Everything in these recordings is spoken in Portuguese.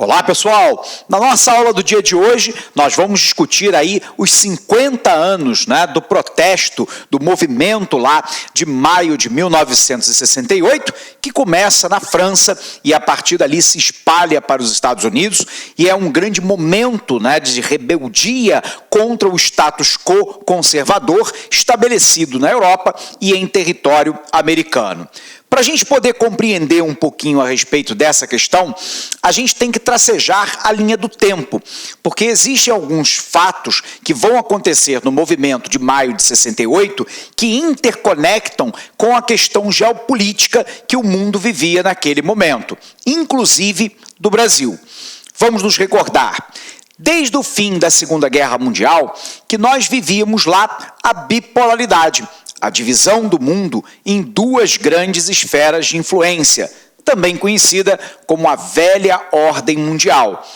Olá pessoal, na nossa aula do dia de hoje nós vamos discutir aí os 50 anos do protesto, do movimento lá de maio de 1968, que começa na França e a partir dali se espalha para os Estados Unidos e é um grande momento de rebeldia contra o status quo conservador estabelecido na Europa e em território americano. Para a gente poder compreender um pouquinho a respeito dessa questão, a gente tem que tracejar a linha do tempo, porque existem alguns fatos que vão acontecer no movimento de maio de 68 que interconectam com a questão geopolítica que o mundo vivia naquele momento, inclusive do Brasil. Vamos nos recordar. Desde o fim da Segunda Guerra Mundial, que nós vivíamos lá a bipolaridade, a divisão do mundo em duas grandes esferas de influência, também conhecida como a velha ordem mundial.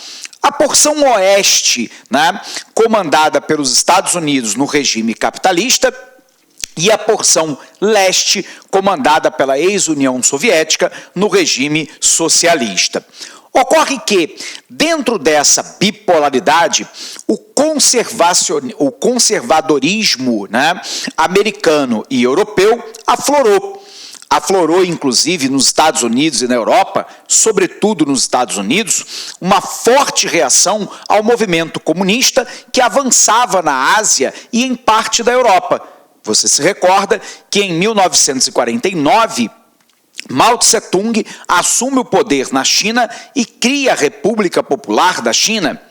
A porção oeste, comandada pelos Estados Unidos no regime capitalista, e a porção leste, comandada pela ex-União Soviética no regime socialista. Ocorre que, dentro dessa bipolaridade, o conservadorismo americano e europeu aflorou. Aflorou, inclusive, nos Estados Unidos e na Europa, sobretudo nos Estados Unidos, uma forte reação ao movimento comunista que avançava na Ásia e em parte da Europa. Você se recorda que em 1949, Mao Tse-tung assume o poder na China e cria a República Popular da China.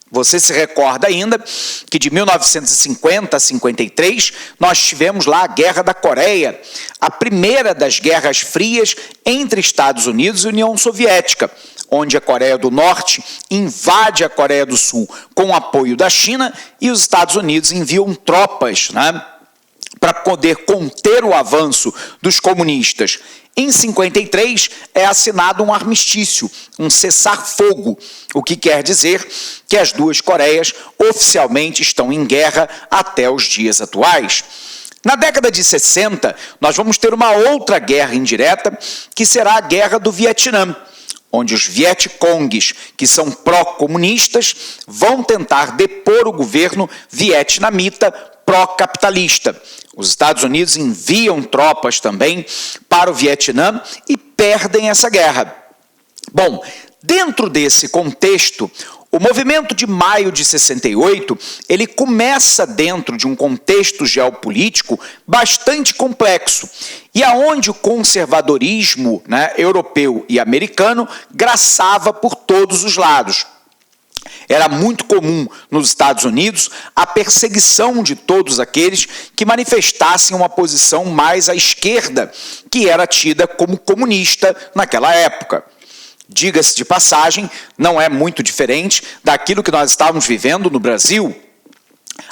Você se recorda ainda que de 1950 a 53 nós tivemos lá a Guerra da Coreia, a primeira das guerras frias entre Estados Unidos e União Soviética, onde a Coreia do Norte invade a Coreia do Sul com apoio da China e os Estados Unidos enviam tropas, para poder conter o avanço dos comunistas. Em 53 é assinado um armistício, um cessar-fogo, o que quer dizer que as duas Coreias oficialmente estão em guerra até os dias atuais. Na década de 60, nós vamos ter uma outra guerra indireta, que será a Guerra do Vietnã, onde os Vietcongues, que são pró-comunistas, vão tentar depor o governo vietnamita pró-capitalista. Os Estados Unidos enviam tropas também para o Vietnã e perdem essa guerra. Bom, dentro desse contexto, o movimento de maio de 68, ele começa dentro de um contexto geopolítico bastante complexo, e aonde o conservadorismo europeu e americano graçava por todos os lados. Era muito comum nos Estados Unidos a perseguição de todos aqueles que manifestassem uma posição mais à esquerda, que era tida como comunista naquela época. Diga-se de passagem, não é muito diferente daquilo que nós estávamos vivendo no Brasil.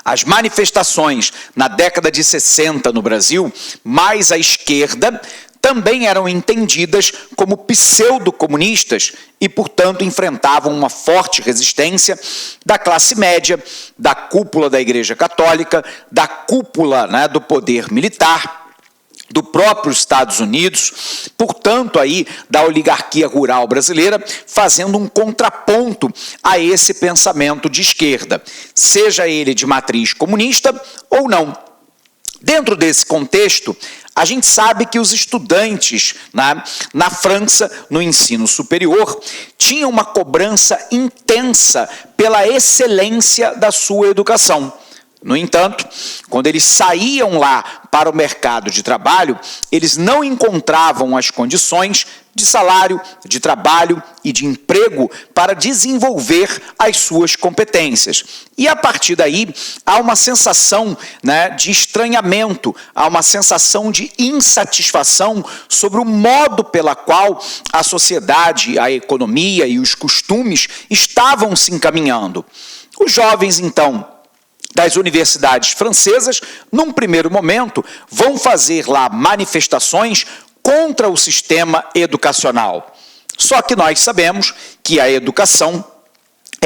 As manifestações na década de 60 no Brasil, mais à esquerda, também eram entendidas como pseudo-comunistas e, portanto, enfrentavam uma forte resistência da classe média, da cúpula da Igreja Católica, da cúpula do poder militar, do próprio Estados Unidos, portanto, aí da oligarquia rural brasileira, fazendo um contraponto a esse pensamento de esquerda, seja ele de matriz comunista ou não. Dentro desse contexto, a gente sabe que os estudantes na França, no ensino superior, tinham uma cobrança intensa pela excelência da sua educação. No entanto, quando eles saíam lá para o mercado de trabalho, eles não encontravam as condições de salário, de trabalho e de emprego para desenvolver as suas competências. E a partir daí, há uma sensação de estranhamento, há uma sensação de insatisfação sobre o modo pela qual a sociedade, a economia e os costumes estavam se encaminhando. Os jovens, então, das universidades francesas, num primeiro momento, vão fazer lá manifestações contra o sistema educacional. Só que nós sabemos que a educação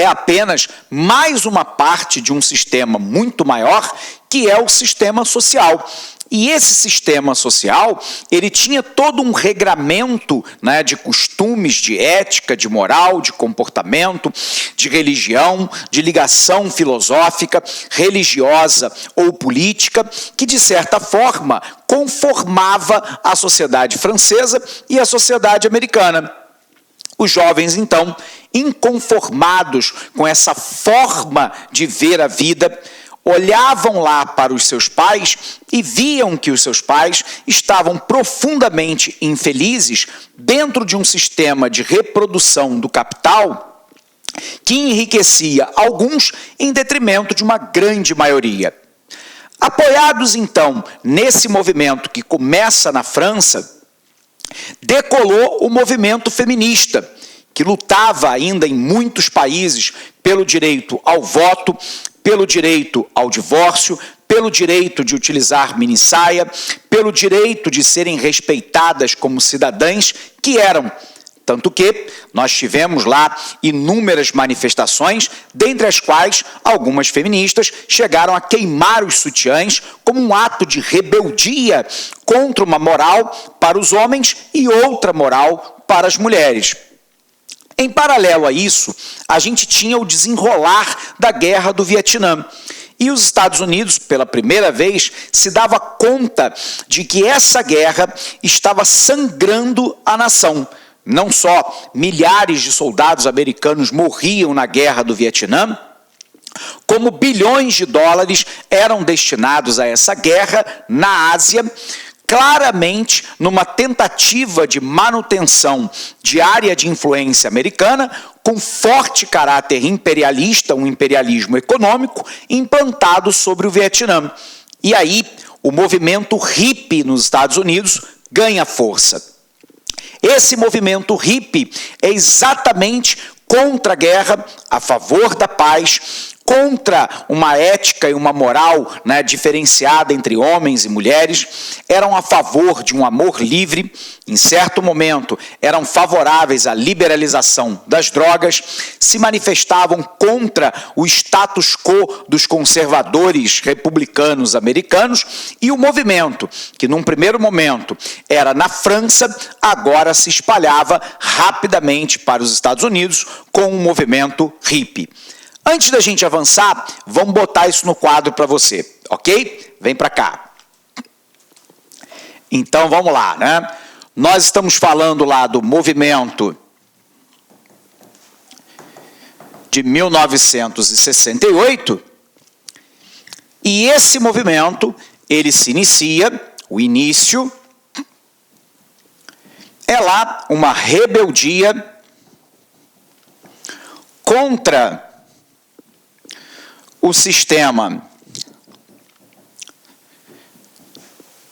é apenas mais uma parte de um sistema muito maior, que é o sistema social. E esse sistema social, ele tinha todo um regramento, né, de costumes, de ética, de moral, de comportamento, de religião, de ligação filosófica, religiosa ou política, que de certa forma conformava a sociedade francesa e a sociedade americana. Os jovens, então, inconformados com essa forma de ver a vida, olhavam lá para os seus pais e viam que os seus pais estavam profundamente infelizes dentro de um sistema de reprodução do capital que enriquecia alguns em detrimento de uma grande maioria. Apoiados, então, nesse movimento que começa na França, decolou o movimento feminista, que lutava ainda em muitos países pelo direito ao voto, pelo direito ao divórcio, pelo direito de utilizar minissaia, pelo direito de serem respeitadas como cidadãs que eram. Tanto que nós tivemos lá inúmeras manifestações, dentre as quais algumas feministas chegaram a queimar os sutiãs como um ato de rebeldia contra uma moral para os homens e outra moral para as mulheres. Em paralelo a isso, a gente tinha o desenrolar da Guerra do Vietnã. E os Estados Unidos, pela primeira vez, se dava conta de que essa guerra estava sangrando a nação. Não só milhares de soldados americanos morriam na Guerra do Vietnã, como bilhões de dólares eram destinados a essa guerra na Ásia, claramente numa tentativa de manutenção de área de influência americana, com forte caráter imperialista, um imperialismo econômico, implantado sobre o Vietnã. E aí, o movimento hippie nos Estados Unidos ganha força. Esse movimento hippie é exatamente contra a guerra, a favor da paz, contra uma ética e uma moral, né, diferenciada entre homens e mulheres, eram a favor de um amor livre, em certo momento eram favoráveis à liberalização das drogas, se manifestavam contra o status quo dos conservadores republicanos americanos e o movimento, que num primeiro momento era na França, agora se espalhava rapidamente para os Estados Unidos com o movimento hippie. Antes da gente avançar, vamos botar isso no quadro para você, ok? Vem para cá. Então, vamos lá, né? Nós estamos falando lá do movimento de 1968, e esse movimento, ele se inicia, o início, é lá uma rebeldia contra o sistema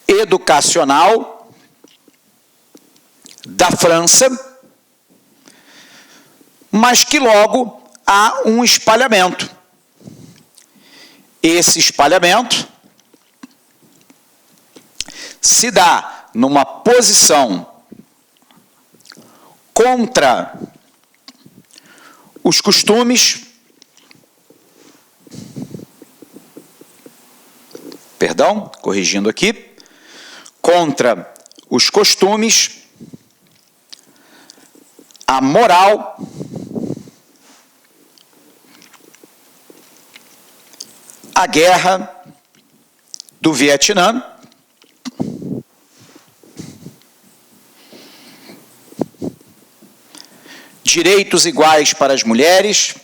educacional da França, mas que logo há um espalhamento. Esse espalhamento se dá numa posição contra os costumes, corrigindo aqui, contra os costumes, a moral, a guerra do Vietnã, direitos iguais para as mulheres,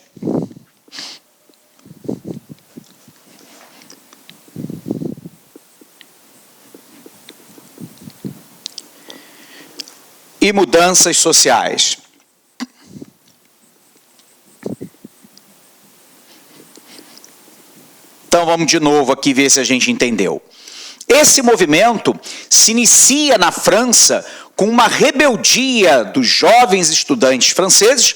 e mudanças sociais. Então vamos de novo aqui ver se a gente entendeu. Esse movimento se inicia na França com uma rebeldia dos jovens estudantes franceses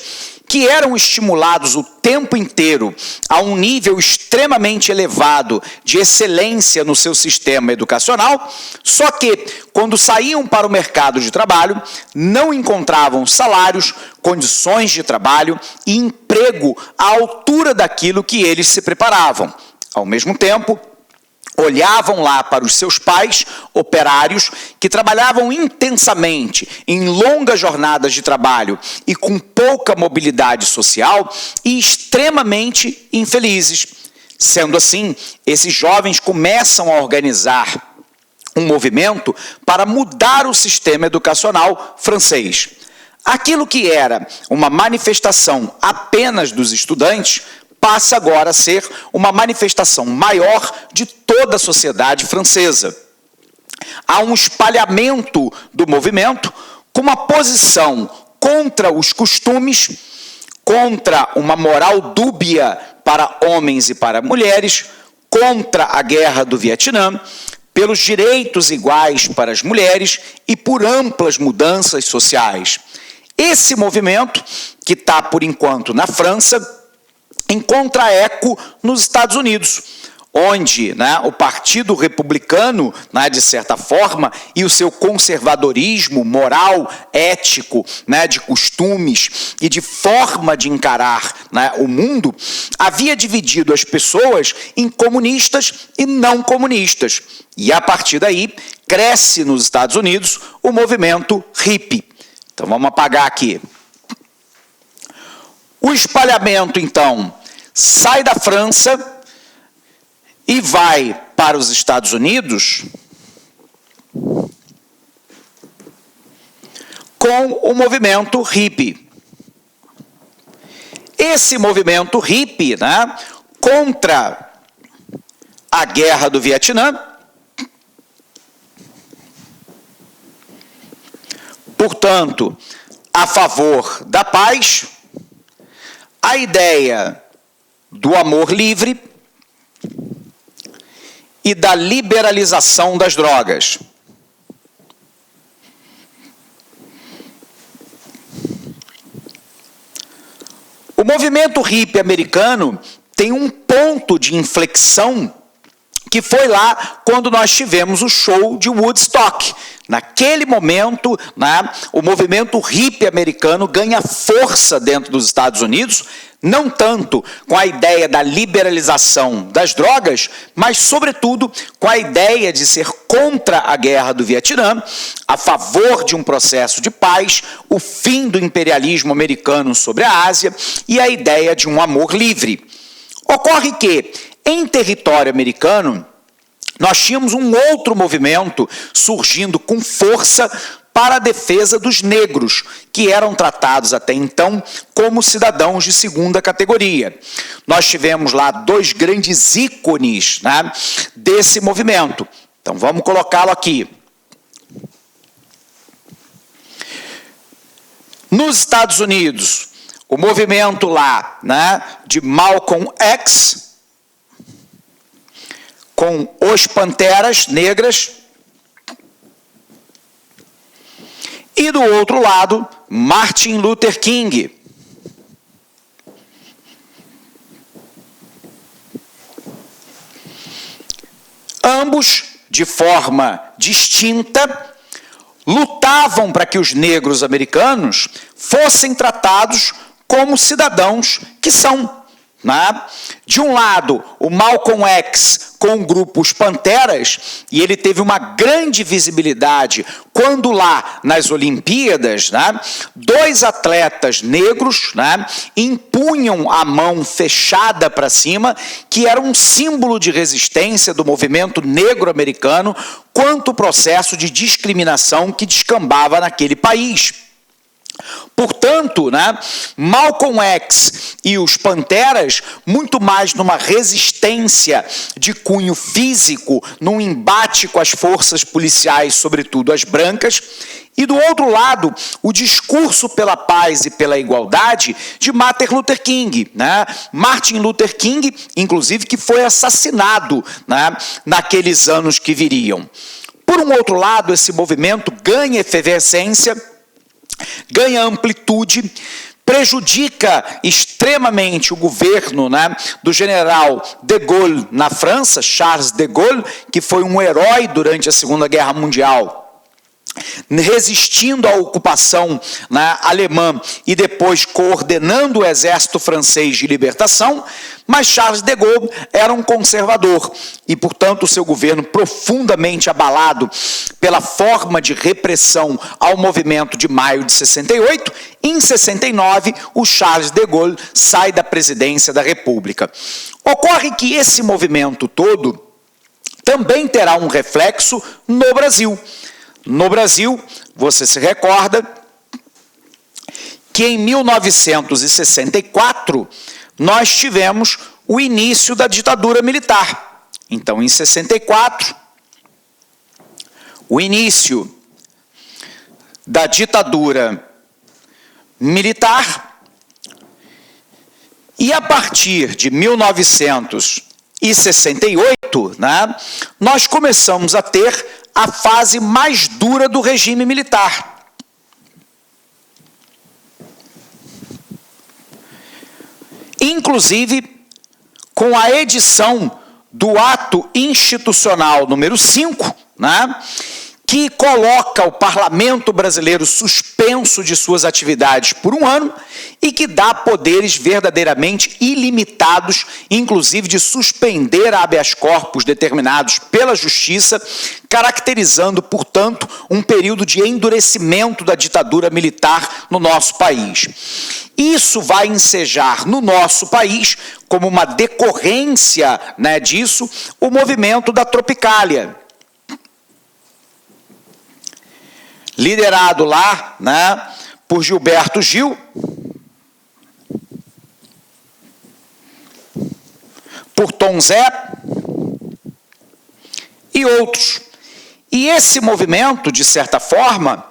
que eram estimulados o tempo inteiro a um nível extremamente elevado de excelência no seu sistema educacional, só que, quando saíam para o mercado de trabalho, não encontravam salários, condições de trabalho e emprego à altura daquilo que eles se preparavam. Ao mesmo tempo, olhavam lá para os seus pais, operários, que trabalhavam intensamente, em longas jornadas de trabalho e com pouca mobilidade social e extremamente infelizes. Sendo assim, esses jovens começam a organizar um movimento para mudar o sistema educacional francês. Aquilo que era uma manifestação apenas dos estudantes passa agora a ser uma manifestação maior de toda a sociedade francesa. Há um espalhamento do movimento com uma posição contra os costumes, contra uma moral dúbia para homens e para mulheres, contra a guerra do Vietnã, pelos direitos iguais para as mulheres e por amplas mudanças sociais. Esse movimento, que está por enquanto na França, encontra eco nos Estados Unidos, onde o Partido Republicano, de certa forma, e o seu conservadorismo moral, ético, de costumes e de forma de encarar o mundo, havia dividido as pessoas em comunistas e não comunistas. E, a partir daí, cresce nos Estados Unidos o movimento hippie. Então, vamos apagar aqui. O espalhamento, então, sai da França e vai para os Estados Unidos com o movimento hippie. Esse movimento hippie, contra a guerra do Vietnã, portanto, a favor da paz, a ideia do amor livre e da liberalização das drogas. O movimento hippie americano tem um ponto de inflexão que foi lá quando nós tivemos o show de Woodstock. Naquele momento, o movimento hippie americano ganha força dentro dos Estados Unidos, não tanto com a ideia da liberalização das drogas, mas, sobretudo, com a ideia de ser contra a guerra do Vietnã, a favor de um processo de paz, o fim do imperialismo americano sobre a Ásia e a ideia de um amor livre. Ocorre que, em território americano, nós tínhamos um outro movimento surgindo com força para a defesa dos negros, que eram tratados até então como cidadãos de segunda categoria. Nós tivemos lá dois grandes ícones desse movimento. Então, vamos colocá-lo aqui. Nos Estados Unidos, o movimento lá de Malcolm X, com os Panteras Negras, e do outro lado, Martin Luther King. Ambos, de forma distinta, lutavam para que os negros americanos fossem tratados como cidadãos que são. De um lado, o Malcolm X com o grupo Os Panteras, e ele teve uma grande visibilidade quando lá nas Olimpíadas, dois atletas negros impunham a mão fechada para cima, que era um símbolo de resistência do movimento negro americano quanto ao processo de discriminação que descambava naquele país. Portanto, Malcolm X e os Panteras, muito mais numa resistência de cunho físico, num embate com as forças policiais, sobretudo as brancas, e do outro lado, o discurso pela paz e pela igualdade de Martin Luther King. Martin Luther King, inclusive, que foi assassinado naqueles anos que viriam. Por um outro lado, esse movimento ganha efervescência, ganha amplitude prejudica extremamente o governo, né, do general de Gaulle na França, Charles de Gaulle, que foi um herói durante a Segunda Guerra Mundial, resistindo à ocupação, né, alemã e depois coordenando o exército francês de libertação, mas Charles de Gaulle era um conservador e, portanto, o seu governo profundamente abalado pela forma de repressão ao movimento de maio de 68, em 69, o Charles de Gaulle sai da presidência da República. Ocorre que esse movimento todo também terá um reflexo no Brasil. No Brasil, você se recorda que em 1964 nós tivemos o início da ditadura militar. Então, em 64, o início da ditadura militar, e a partir de 1968, né, nós começamos a ter a fase mais dura do regime militar. Inclusive, com a edição do Ato Institucional número 5, né, que coloca o parlamento brasileiro suspenso de suas atividades por um ano e que dá poderes verdadeiramente ilimitados, inclusive de suspender habeas corpus determinados pela justiça, caracterizando, portanto, um período de endurecimento da ditadura militar no nosso país. Isso vai ensejar no nosso país, como uma decorrência, né, disso, o movimento da Tropicália, liderado lá, né, por Gilberto Gil, por Tom Zé e outros. E esse movimento, de certa forma,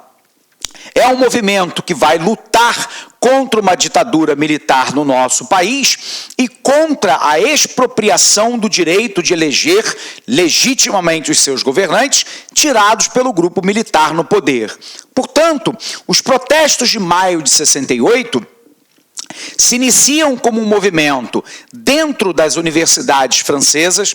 é um movimento que vai lutar contra uma ditadura militar no nosso país e contra a expropriação do direito de eleger legitimamente os seus governantes, tirados pelo grupo militar no poder. Portanto, os protestos de maio de 68 se iniciam como um movimento dentro das universidades francesas,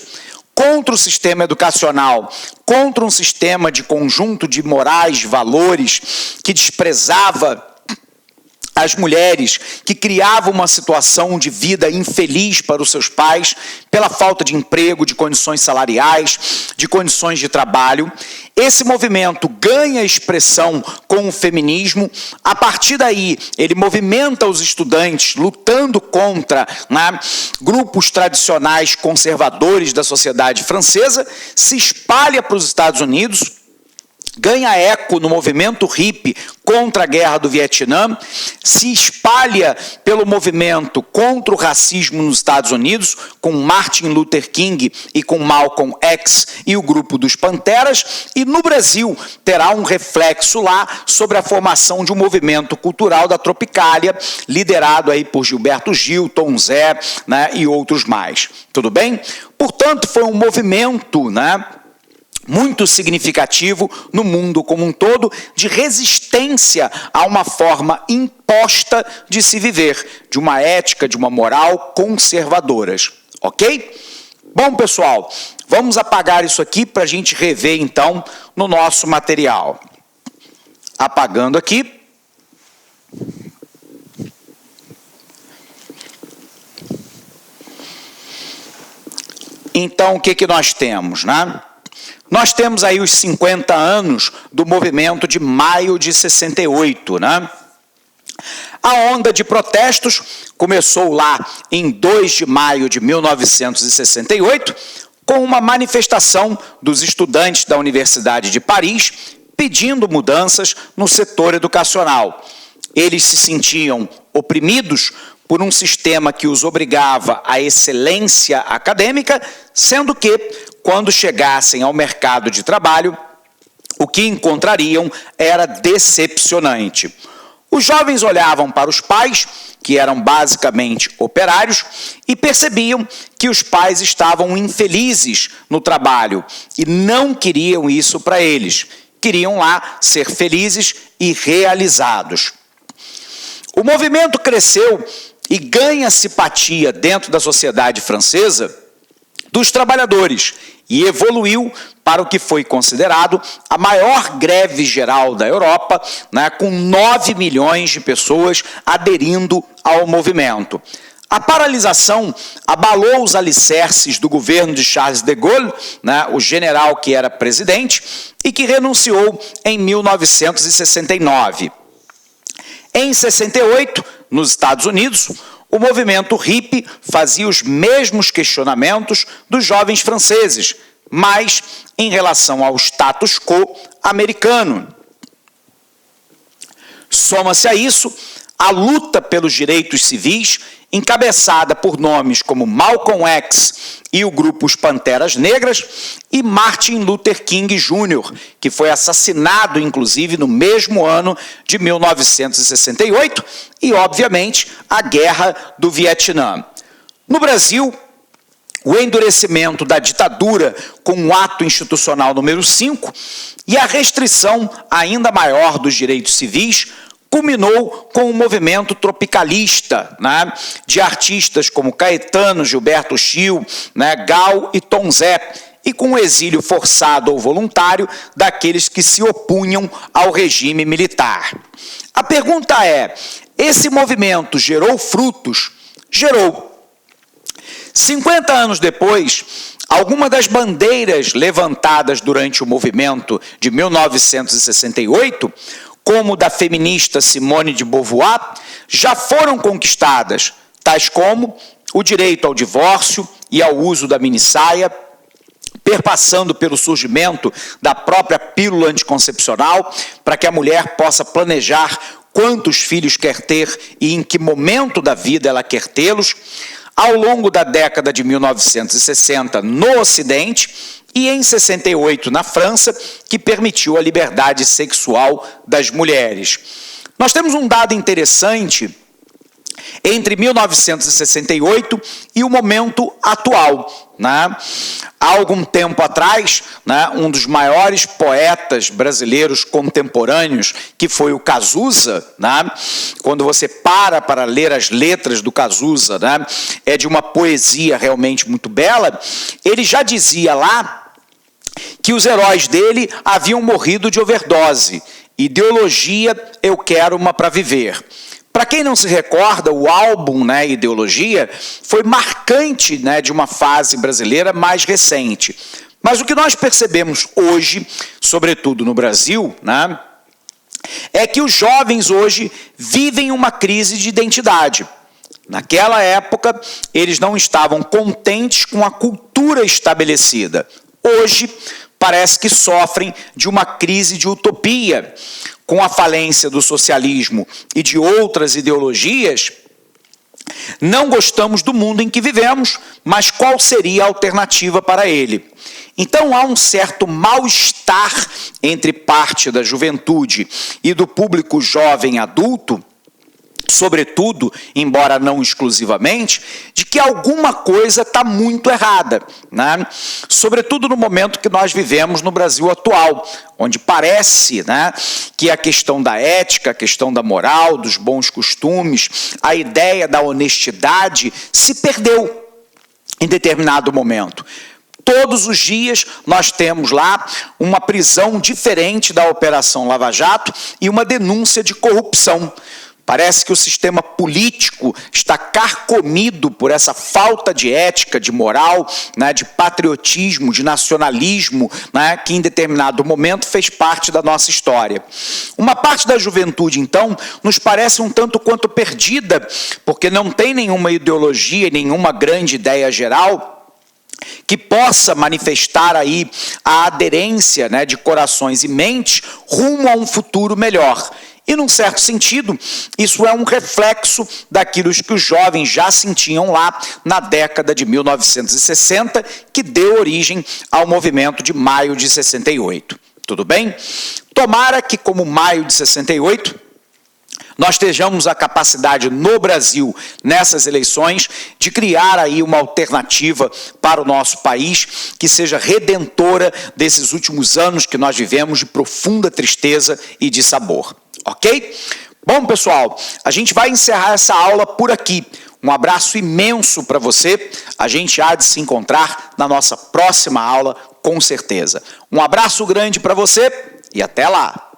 contra o sistema educacional, contra um sistema de conjunto de morais, valores, que desprezava as mulheres, que criava uma situação de vida infeliz para os seus pais, pela falta de emprego, de condições salariais, de condições de trabalho. Esse movimento ganha expressão com o feminismo. A partir daí, ele movimenta os estudantes lutando contra, né, grupos tradicionais conservadores da sociedade francesa, se espalha para os Estados Unidos, ganha eco no movimento hippie contra a guerra do Vietnã, se espalha pelo movimento contra o racismo nos Estados Unidos, com Martin Luther King e com Malcolm X e o grupo dos Panteras, e no Brasil terá um reflexo lá sobre a formação de um movimento cultural da Tropicália, liderado aí por Gilberto Gil, Tom Zé, né, e outros mais. Tudo bem? Portanto, foi um movimento, né, muito significativo no mundo como um todo, de resistência a uma forma imposta de se viver, de uma ética, de uma moral conservadoras. Ok? Bom, pessoal, vamos apagar isso aqui para a gente rever, então, no nosso material. Apagando aqui. Então, o que nós temos, né? Nós temos aí os 50 anos do movimento de maio de 68, né? A onda de protestos começou lá em 2 de maio de 1968, com uma manifestação dos estudantes da Universidade de Paris pedindo mudanças no setor educacional. Eles se sentiam oprimidos por um sistema que os obrigava à excelência acadêmica, sendo que, quando chegassem ao mercado de trabalho, o que encontrariam era decepcionante. Os jovens olhavam para os pais, que eram basicamente operários, e percebiam que os pais estavam infelizes no trabalho e não queriam isso para eles. Queriam lá ser felizes e realizados. O movimento cresceu e ganha simpatia dentro da sociedade francesa dos trabalhadores e evoluiu para o que foi considerado a maior greve geral da Europa, né, com 9 milhões de pessoas aderindo ao movimento. A paralisação abalou os alicerces do governo de Charles de Gaulle, né, o general que era presidente e que renunciou em 1969. Em 68, nos Estados Unidos, o movimento hippie fazia os mesmos questionamentos dos jovens franceses, mas em relação ao status quo americano. Soma-se a isso a luta pelos direitos civis, encabeçada por nomes como Malcolm X e o grupo Os Panteras Negras, e Martin Luther King Jr., que foi assassinado, inclusive, no mesmo ano de 1968, e, obviamente, a Guerra do Vietnã. No Brasil, o endurecimento da ditadura com o ato institucional número 5 e a restrição ainda maior dos direitos civis culminou com o movimento tropicalista, né, de artistas como Caetano, Gilberto Gil, né, Gal e Tom Zé, e com o exílio forçado ou voluntário daqueles que se opunham ao regime militar. A pergunta é, esse movimento gerou frutos? Gerou. 50 anos depois, algumas das bandeiras levantadas durante o movimento de 1968, como da feminista Simone de Beauvoir, já foram conquistadas, tais como o direito ao divórcio e ao uso da minissaia, perpassando pelo surgimento da própria pílula anticoncepcional, para que a mulher possa planejar quantos filhos quer ter e em que momento da vida ela quer tê-los, ao longo da década de 1960 no Ocidente, e em 68 na França, que permitiu a liberdade sexual das mulheres. Nós temos um dado interessante entre 1968 e o momento atual, né? Há algum tempo atrás, né, um dos maiores poetas brasileiros contemporâneos, que foi o Cazuza, né? Quando você para ler as letras do Cazuza, né, é de uma poesia realmente muito bela, ele já dizia lá que os heróis dele haviam morrido de overdose. Ideologia, eu quero uma para viver. Para quem não se recorda, o álbum, né, Ideologia foi marcante, né, de uma fase brasileira mais recente. Mas o que nós percebemos hoje, sobretudo no Brasil, né, é que os jovens hoje vivem uma crise de identidade. Naquela época, eles não estavam contentes com a cultura estabelecida. Hoje, parece que sofrem de uma crise de utopia. Com a falência do socialismo e de outras ideologias, não gostamos do mundo em que vivemos, mas qual seria a alternativa para ele? Então há um certo mal-estar entre parte da juventude e do público jovem adulto, sobretudo, embora não exclusivamente, de que alguma coisa está muito errada, né? Sobretudo no momento que nós vivemos no Brasil atual, onde parece, né, que a questão da ética, a questão da moral, dos bons costumes, a ideia da honestidade se perdeu em determinado momento. Todos os dias nós temos lá uma prisão diferente da Operação Lava Jato e uma denúncia de corrupção. Parece que o sistema político está carcomido por essa falta de ética, de moral, né, de patriotismo, de nacionalismo, né, que em determinado momento fez parte da nossa história. Uma parte da juventude, então, nos parece um tanto quanto perdida, porque não tem nenhuma ideologia, nenhuma grande ideia geral que possa manifestar aí a aderência, né, de corações e mentes rumo a um futuro melhor. E, num certo sentido, isso é um reflexo daquilo que os jovens já sentiam lá na década de 1960, que deu origem ao movimento de maio de 68. Tudo bem? Tomara que, como maio de 68, nós tenhamos a capacidade no Brasil, nessas eleições, de criar aí uma alternativa para o nosso país que seja redentora desses últimos anos que nós vivemos de profunda tristeza e de sabor. Ok? Bom, pessoal, a gente vai encerrar essa aula por aqui. Um abraço imenso para você. A gente há de se encontrar na nossa próxima aula, com certeza. Um abraço grande para você e até lá!